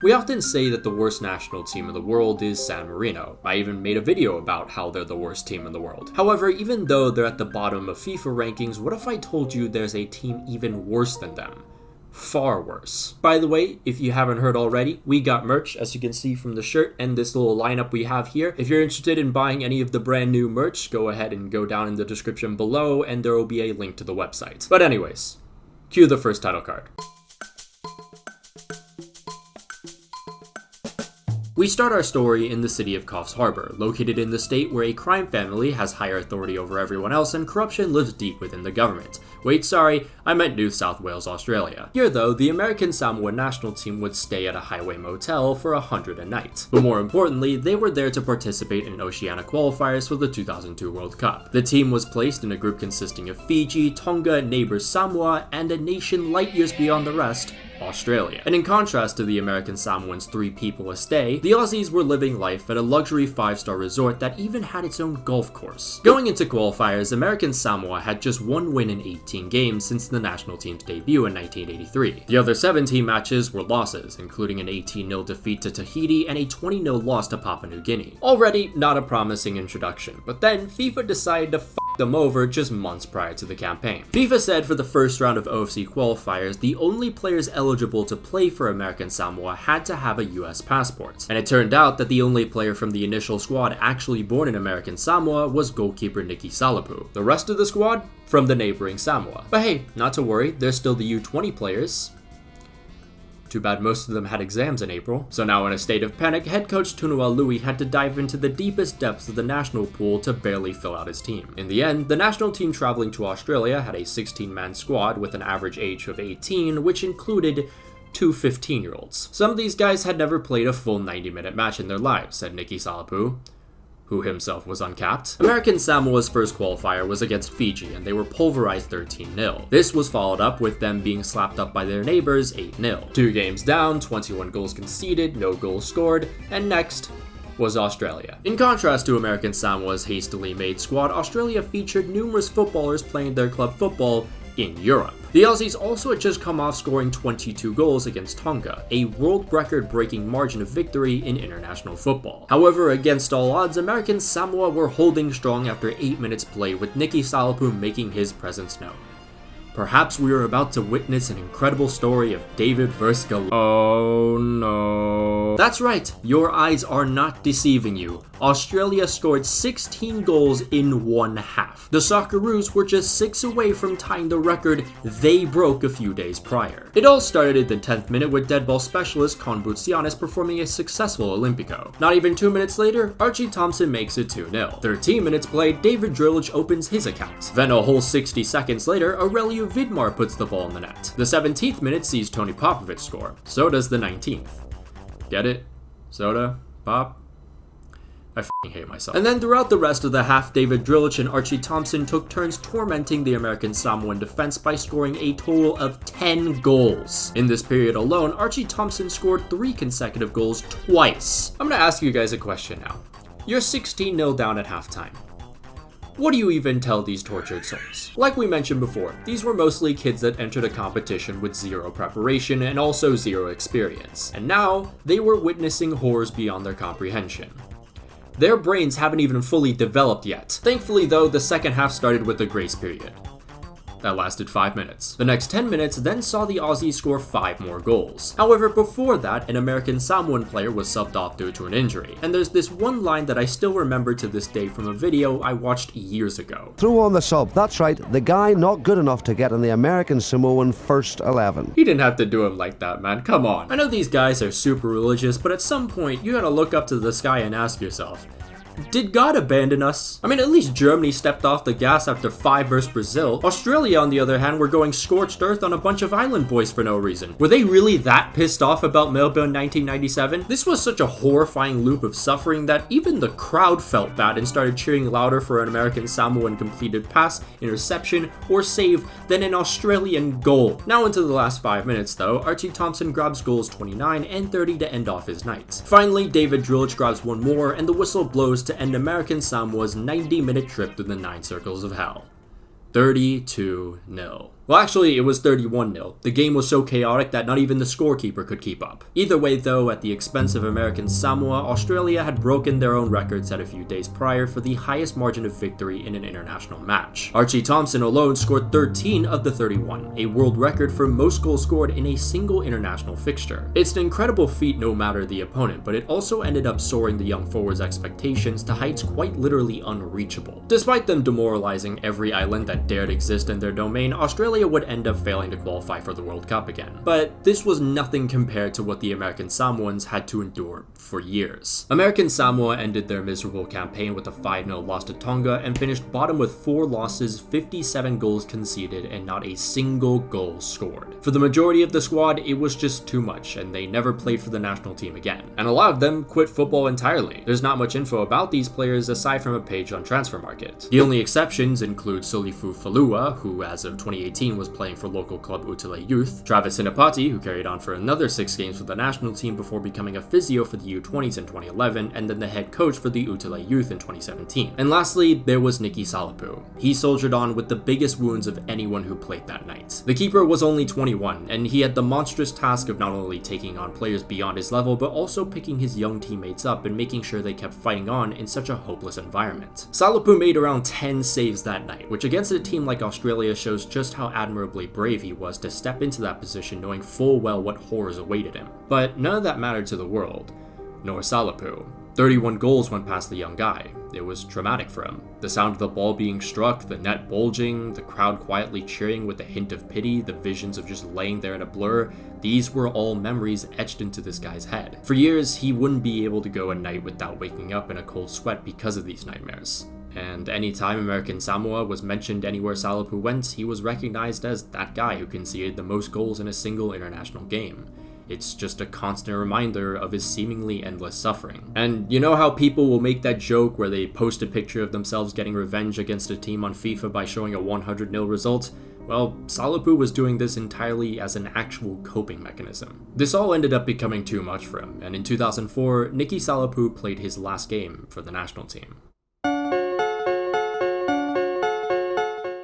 We often say that the worst national team in the world is San Marino. I even made a video about how they're the worst team in the world. However, even though they're at the bottom of FIFA rankings, what if I told you there's a team even worse than them? Far worse. By the way, if you haven't heard already, we got merch, as you can see from the shirt and this little lineup we have here. If you're interested in buying any of the brand new merch, go ahead and go down in the description below and there will be a link to the website. But anyways, cue the first title card. We start our story in the city of Coffs Harbour, located in the state where a crime family has higher authority over everyone else and corruption lives deep within the government. Wait, sorry, I meant New South Wales, Australia. Here though, the American Samoa national team would stay at a highway motel for $100 a night. But more importantly, they were there to participate in Oceania qualifiers for the 2002 World Cup. The team was placed in a group consisting of Fiji, Tonga, neighbor Samoa, and a nation light years beyond the rest, Australia. And in contrast to the American Samoans' 3 people a stay, the Aussies were living life at a luxury 5-star resort that even had its own golf course. Going into qualifiers, American Samoa had just 1 win in 18 games since the national team's debut in 1983. The other 17 matches were losses, including an 18-0 defeat to Tahiti and a 20-0 loss to Papua New Guinea. Already not a promising introduction, but then FIFA decided to them over just months prior to the campaign. FIFA said for the first round of OFC qualifiers, the only players eligible to play for American Samoa had to have a US passport. And it turned out that the only player from the initial squad actually born in American Samoa was goalkeeper Nicky Salapu. The rest of the squad from the neighboring Samoa. But hey, not to worry, there's still the U20 players. Too bad most of them had exams in April. So now in a state of panic, head coach Tunua Lui had to dive into the deepest depths of the national pool to barely fill out his team. In the end, the national team traveling to Australia had a 16-man squad with an average age of 18, which included 2 15-year-olds. Some of these guys had never played a full 90-minute match in their lives, said Nicky Salapu, who himself was uncapped. American Samoa's first qualifier was against Fiji, and they were pulverized 13-0. This was followed up with them being slapped up by their neighbors 8-0. 2 games down, 21 goals conceded, no goals scored, and next was Australia. In contrast to American Samoa's hastily made squad, Australia featured numerous footballers playing their club football in Europe. The Aussies also had just come off scoring 22 goals against Tonga, a world record-breaking margin of victory in international football. However, against all odds, American Samoa were holding strong after 8 minutes play, with Nicky Salapu making his presence known. Perhaps we are about to witness an incredible story of David versus Goliath. Oh no. That's right, your eyes are not deceiving you. Australia scored 16 goals in 1 half. The Socceroos were just 6 away from tying the record they broke a few days prior. It all started at the 10th minute with dead ball specialist Con Butsianis performing a successful Olympico. Not even 2 minutes later, Archie Thompson makes it 2-0. 13 minutes played, David Drillage opens his account. Then a whole 60 seconds later, Aurelio Vidmar puts the ball in the net. The 17th minute sees Tony Popovic score. So does the 19th. Get it? Soda? Pop? I f***ing hate myself. And then throughout the rest of the half, David Drillage and Archie Thompson took turns tormenting the American Samoan defense by scoring a total of 10 goals. In this period alone, Archie Thompson scored 3 consecutive goals twice. I'm gonna ask you guys a question now. You're 16-0 down at halftime. What do you even tell these tortured souls? Like we mentioned before, these were mostly kids that entered a competition with 0 preparation and also 0 experience. And now, they were witnessing horrors beyond their comprehension. Their brains haven't even fully developed yet. Thankfully though, the second half started with a grace period. That lasted 5 minutes. The next 10 minutes then saw the Aussies score 5 more goals. However, before that, an American Samoan player was subbed off due to an injury. And there's this one line that I still remember to this day from a video I watched years ago. Throw on the sub, that's right, the guy not good enough to get in the American Samoan first 11. He didn't have to do him like that, man, come on. I know these guys are super religious, but at some point, you gotta look up to the sky and ask yourself, did God abandon us? I mean, at least Germany stepped off the gas after 5 versus Brazil. Australia, on the other hand, were going scorched earth on a bunch of island boys for no reason. Were they really that pissed off about Melbourne 1997? This was such a horrifying loop of suffering that even the crowd felt bad and started cheering louder for an American Samoan completed pass, interception, or save than an Australian goal. Now into the last 5 minutes though, Archie Thompson grabs goals 29 and 30 to end off his night. Finally, David Drillage grabs 1 more and the whistle blows to end American Samoa's 90-minute trip through the 9 circles of hell. 32-0. Well, actually, it was 31-0. The game was so chaotic that not even the scorekeeper could keep up. Either way, though, at the expense of American Samoa, Australia had broken their own record set a few days prior for the highest margin of victory in an international match. Archie Thompson alone scored 13 of the 31, a world record for most goals scored in a single international fixture. It's an incredible feat no matter the opponent, but it also ended up soaring the young forwards' expectations to heights quite literally unreachable. Despite them demoralizing every island that dared exist in their domain, Australia would end up failing to qualify for the World Cup again. But this was nothing compared to what the American Samoans had to endure for years. American Samoa ended their miserable campaign with a 5-0 loss to Tonga and finished bottom with 4 losses, 57 goals conceded, and not a single goal scored. For the majority of the squad, it was just too much, and they never played for the national team again. And a lot of them quit football entirely. There's not much info about these players aside from a page on Transfermarkt. The only exceptions include Solifu Falua, who as of 2018 was playing for local club UPLIFTING Youth, Travis Hinapati, who carried on for another 6 games with the national team before becoming a physio for the U20s in 2011, and then the head coach for the UPLIFTING Youth in 2017. And lastly, there was Nicky Salapu. He soldiered on with the biggest wounds of anyone who played that night. The keeper was only 21, and he had the monstrous task of not only taking on players beyond his level, but also picking his young teammates up and making sure they kept fighting on in such a hopeless environment. Salapu made around 10 saves that night, which against a team like Australia shows just how admirably brave he was to step into that position knowing full well what horrors awaited him. But none of that mattered to the world, nor Salapu. 31 goals went past the young guy. It was traumatic for him. The sound of the ball being struck, the net bulging, the crowd quietly cheering with a hint of pity, the visions of just laying there in a blur, these were all memories etched into this guy's head. For years, he wouldn't be able to go a night without waking up in a cold sweat because of these nightmares. And anytime American Samoa was mentioned anywhere Salapu went, he was recognized as that guy who conceded the most goals in a single international game. It's just a constant reminder of his seemingly endless suffering. And you know how people will make that joke where they post a picture of themselves getting revenge against a team on FIFA by showing a 100-0 result? Well, Salapu was doing this entirely as an actual coping mechanism. This all ended up becoming too much for him, and in 2004, Nicky Salapu played his last game for the national team.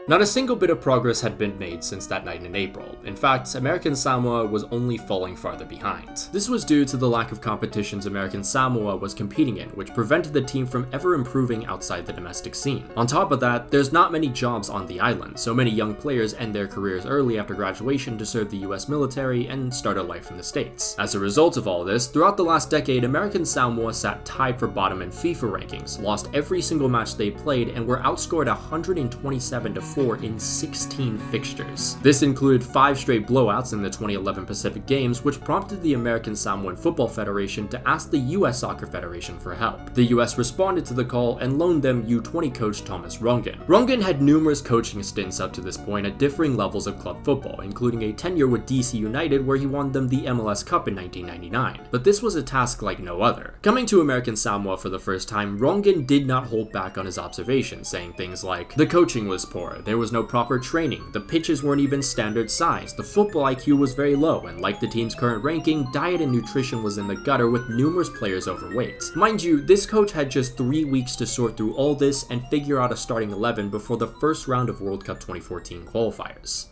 Not a single bit of progress had been made since that night in April. In fact, American Samoa was only falling farther behind. This was due to the lack of competitions American Samoa was competing in, which prevented the team from ever improving outside the domestic scene. On top of that, there's not many jobs on the island, so many young players end their careers early after graduation to serve the US military and start a life in the States. As a result of all this, throughout the last decade, American Samoa sat tied for bottom in FIFA rankings, lost every single match they played, and were outscored 127-4 in 16 fixtures. This included 5 straight blowouts in the 2011 Pacific Games, which prompted the American Samoan Football Federation to ask the US Soccer Federation for help. The US responded to the call and loaned them U20 coach Thomas Rongen. Rongen had numerous coaching stints up to this point at differing levels of club football, including a tenure with DC United where he won them the MLS Cup in 1999. But this was a task like no other. Coming to American Samoa for the first time, Rongen did not hold back on his observations, saying things like, "The coaching was poor, there was no proper training, the pitches weren't even standard size, the football IQ was very low, and like the team's current ranking, diet and nutrition was in the gutter with numerous players overweight." Mind you, this coach had just 3 weeks to sort through all this and figure out a starting 11 before the first round of World Cup 2014 qualifiers.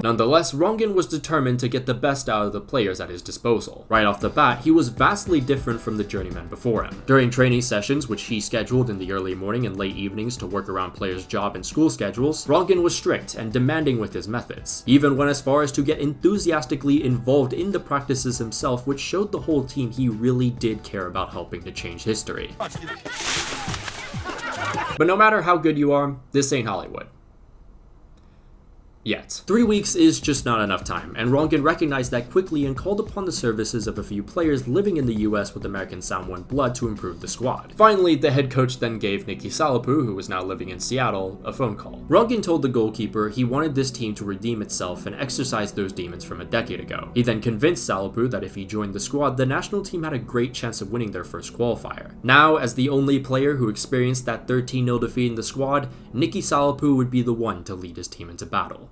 Nonetheless, Rongen was determined to get the best out of the players at his disposal. Right off the bat, he was vastly different from the journeyman before him. During training sessions, which he scheduled in the early morning and late evenings to work around players' job and school schedules, Rongen was strict and demanding with his methods. He even went as far as to get enthusiastically involved in the practices himself, which showed the whole team he really did care about helping to change history. But no matter how good you are, this ain't Hollywood. Yet. 3 weeks is just not enough time, and Rongen recognized that quickly and called upon the services of a few players living in the US with American Samoan blood to improve the squad. Finally, the head coach then gave Nicky Salapu, who was now living in Seattle, a phone call. Rongen told the goalkeeper he wanted this team to redeem itself and exercise those demons from a decade ago. He then convinced Salapu that if he joined the squad, the national team had a great chance of winning their first qualifier. Now, as the only player who experienced that 13-0 defeat in the squad, Nicky Salapu would be the one to lead his team into battle.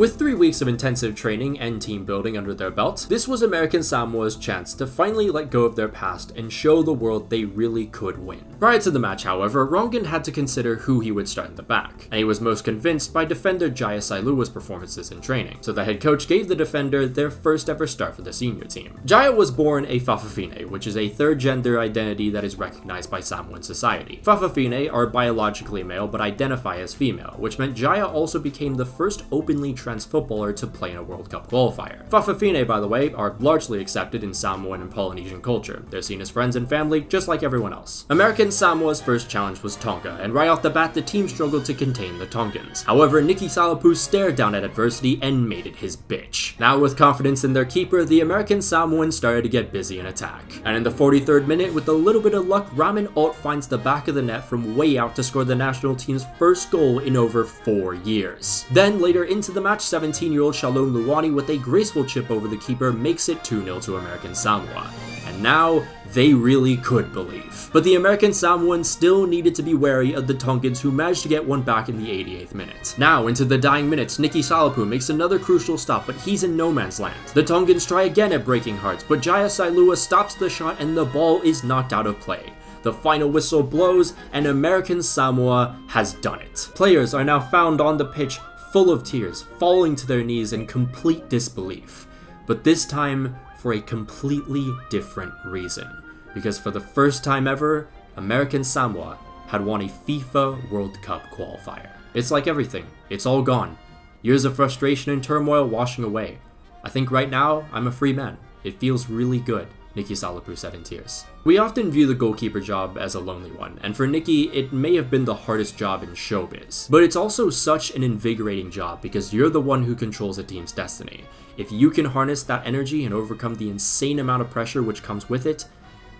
With 3 weeks of intensive training and team building under their belt, this was American Samoa's chance to finally let go of their past and show the world they really could win. Prior to the match, however, Rongan had to consider who he would start in the back, and he was most convinced by defender Jerzo Salua's performances in training, so the head coach gave the defender their first ever start for the senior team. Jaya was born a Fa'afafine, which is a third gender identity that is recognized by Samoan society. Fa'afafine are biologically male but identify as female, which meant Jaya also became the first openly trans footballer to play in a World Cup qualifier. Fa'afafine, by the way, are largely accepted in Samoan and Polynesian culture. They're seen as friends and family, just like everyone else. American Samoa's first challenge was Tonga, and right off the bat, the team struggled to contain the Tongans. However, Nicky Salapu stared down at adversity and made it his bitch. Now, with confidence in their keeper, the American Samoans started to get busy in attack. And in the 43rd minute, with a little bit of luck, Ramen Alt finds the back of the net from way out to score the national team's first goal in over 4 years. Then, later into the match, 17-year-old Shalom Luwani with a graceful chip over the keeper makes it 2-0 to American Samoa. And now, they really could believe. But the American Samoans still needed to be wary of the Tongans, who managed to get one back in the 88th minute. Now, into the dying minutes, Nicky Salapu makes another crucial stop, but he's in no man's land. The Tongans try again at breaking hearts, but Jerzo Salua stops the shot and the ball is knocked out of play. The final whistle blows, and American Samoa has done it. Players are now found on the pitch full of tears, falling to their knees in complete disbelief. But this time, for a completely different reason. Because for the first time ever, American Samoa had won a FIFA World Cup qualifier. It's like everything, it's all gone. Years of frustration and turmoil washing away. I think right now, I'm a free man. It feels really good, Nicky Salapu said in tears. We often view the goalkeeper job as a lonely one, and for Nicky, it may have been the hardest job in showbiz. But it's also such an invigorating job because you're the one who controls a team's destiny. If you can harness that energy and overcome the insane amount of pressure which comes with it,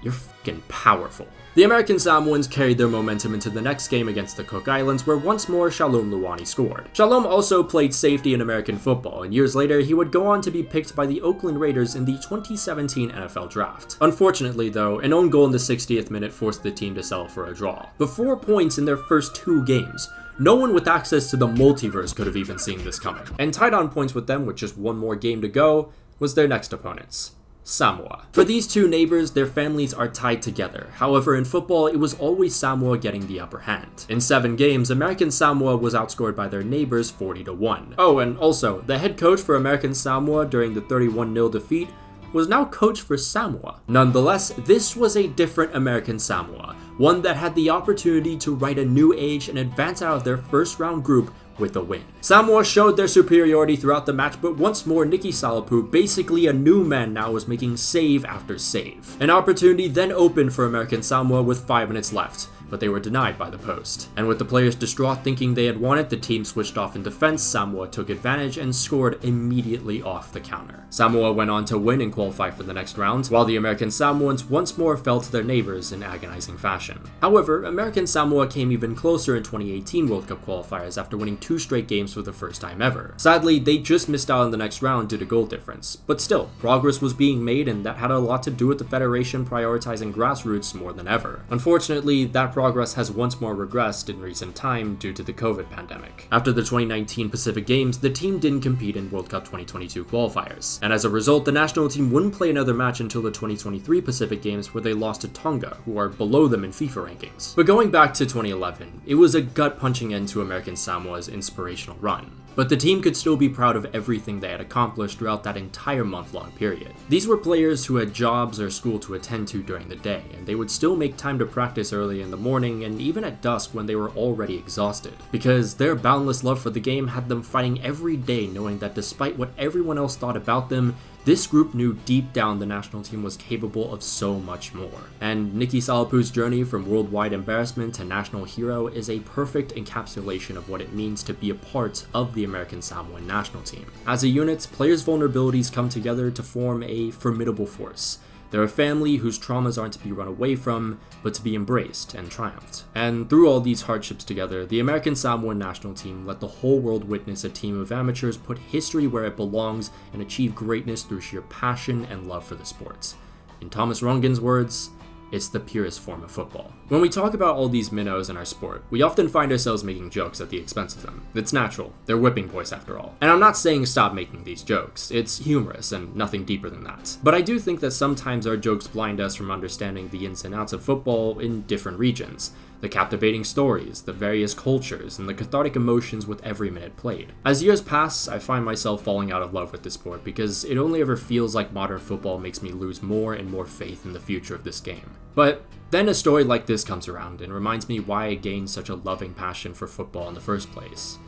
you're fucking powerful. The American Samoans carried their momentum into the next game against the Cook Islands, where once more Shalom Luwani scored. Shalom also played safety in American football, and years later he would go on to be picked by the Oakland Raiders in the 2017 NFL Draft. Unfortunately though, an own goal in the 60th minute forced the team to settle for a draw. The 4 points in their first 2 games. No one with access to the multiverse could have even seen this coming. And tied on points with them with just one more game to go was their next opponents. Samoa. For these two neighbors, their families are tied together. However, in football, it was always Samoa getting the upper hand. In 7 games, American Samoa was outscored by their neighbors 40-1. Oh, and also, the head coach for American Samoa during the 31-0 defeat was now coach for Samoa. Nonetheless, this was a different American Samoa, one that had the opportunity to write a new age and advance out of their first round group with a win. Samoa showed their superiority throughout the match, but once more Nicky Salapu, basically a new man now, was making save after save. An opportunity then opened for American Samoa with 5 minutes left, but they were denied by the post. And with the players distraught thinking they had won it, the team switched off in defense. Samoa took advantage and scored immediately off the counter. Samoa went on to win and qualify for the next round, while the American Samoans once more fell to their neighbors in agonizing fashion. However, American Samoa came even closer in 2018 World Cup qualifiers after winning 2 straight games for the first time ever. Sadly, they just missed out on the next round due to goal difference, but still, progress was being made, and that had a lot to do with the federation prioritizing grassroots more than ever. Unfortunately, that progress has once more regressed in recent time due to the COVID pandemic. After the 2019 Pacific Games, the team didn't compete in World Cup 2022 qualifiers, and as a result, the national team wouldn't play another match until the 2023 Pacific Games, where they lost to Tonga, who are below them in FIFA rankings. But going back to 2011, it was a gut-punching end to American Samoa's inspirational run. But the team could still be proud of everything they had accomplished throughout that entire month-long period. These were players who had jobs or school to attend to during the day, and they would still make time to practice early in the morning and even at dusk when they were already exhausted, because their boundless love for the game had them fighting every day, knowing that despite what everyone else thought about them, this group knew deep down the national team was capable of so much more. And Nicky Salapu's journey from worldwide embarrassment to national hero is a perfect encapsulation of what it means to be a part of the American Samoan national team. As a unit, players' vulnerabilities come together to form a formidable force. They're a family whose traumas aren't to be run away from, but to be embraced and triumphed. And through all these hardships together, the American Samoan national team let the whole world witness a team of amateurs put history where it belongs and achieve greatness through sheer passion and love for the sport. In Thomas Rongan's words, It's the purest form of football. When we talk about all these minnows in our sport, we often find ourselves making jokes at the expense of them. It's natural. They're whipping boys after all. And I'm not saying stop making these jokes. It's humorous and nothing deeper than that. But I do think that sometimes our jokes blind us from understanding the ins and outs of football in different regions. The captivating stories, the various cultures, and the cathartic emotions with every minute played. As years pass, I find myself falling out of love with this sport because it only ever feels like modern football makes me lose more and more faith in the future of this game. But then a story like this comes around and reminds me why I gained such a loving passion for football in the first place.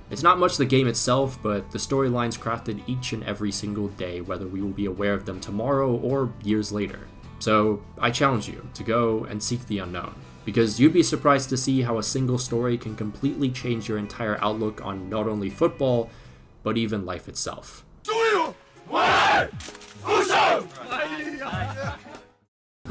It's not much the game itself, but the storylines crafted each and every single day, whether we will be aware of them tomorrow or years later. So I challenge you to go and seek the unknown, because you'd be surprised to see how a single story can completely change your entire outlook on not only football, but even life itself.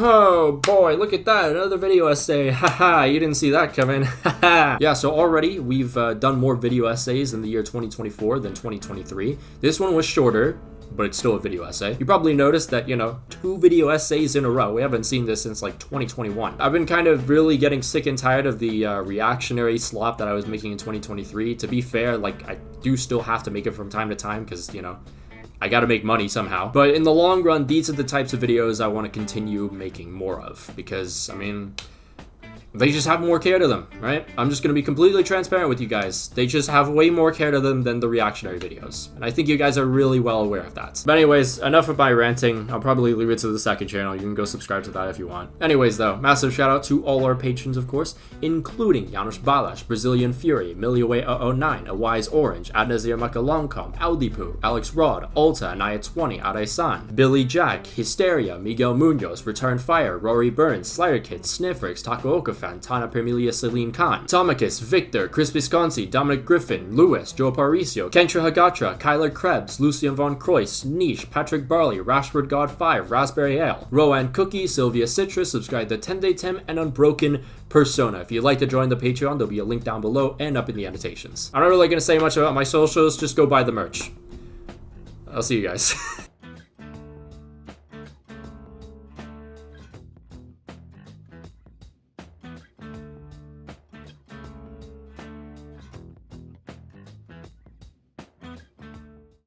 Oh boy, look at that, another video essay. Haha, you didn't see that coming. Haha. Yeah, so already we've done more video essays in the year 2024 than 2023. This one was shorter, but it's still a video essay. You probably noticed that, 2 video essays in a row. We haven't seen this since like 2021. I've been kind of really getting sick and tired of the reactionary slop that I was making in 2023. To be fair, like, I do still have to make it from time to time because, I gotta make money somehow. But in the long run, these are the types of videos I want to continue making more of because, they just have more care to them, right? I'm just gonna be completely transparent with you guys. They just have way more care to them than the reactionary videos. And I think you guys are really well aware of that. But anyways, enough of my ranting. I'll probably leave it to the second channel. You can go subscribe to that if you want. Anyways though, massive shout out to all our patrons, of course, including Janusz Balash, Brazilian Fury, Miliway009, A Wise Orange, Adnazir Makalongkom, Aldipu, Alex Rod, Alta, Naya20, Arai-san, Billy Jack, Hysteria, Miguel Munoz, Return Fire, Rory Burns, Slayer Kid, Sniffrix, Taco Okafan, Tana Permilia Celine Khan, Tomicus, Victor, Chris Visconti, Dominic Griffin, Lewis, Joe Paricio, Kentra Hagatra, Kyler Krebs, Lucian Von Croix, Niche, Patrick Barley, Rashford God 5, Raspberry Ale, Rowan Cookie, Sylvia Citrus, subscribe to 10-Day Tim, and Unbroken Persona. If you'd like to join the Patreon, there'll be a link down below and up in the annotations. I'm not really going to say much about my socials, just go buy the merch. I'll see you guys.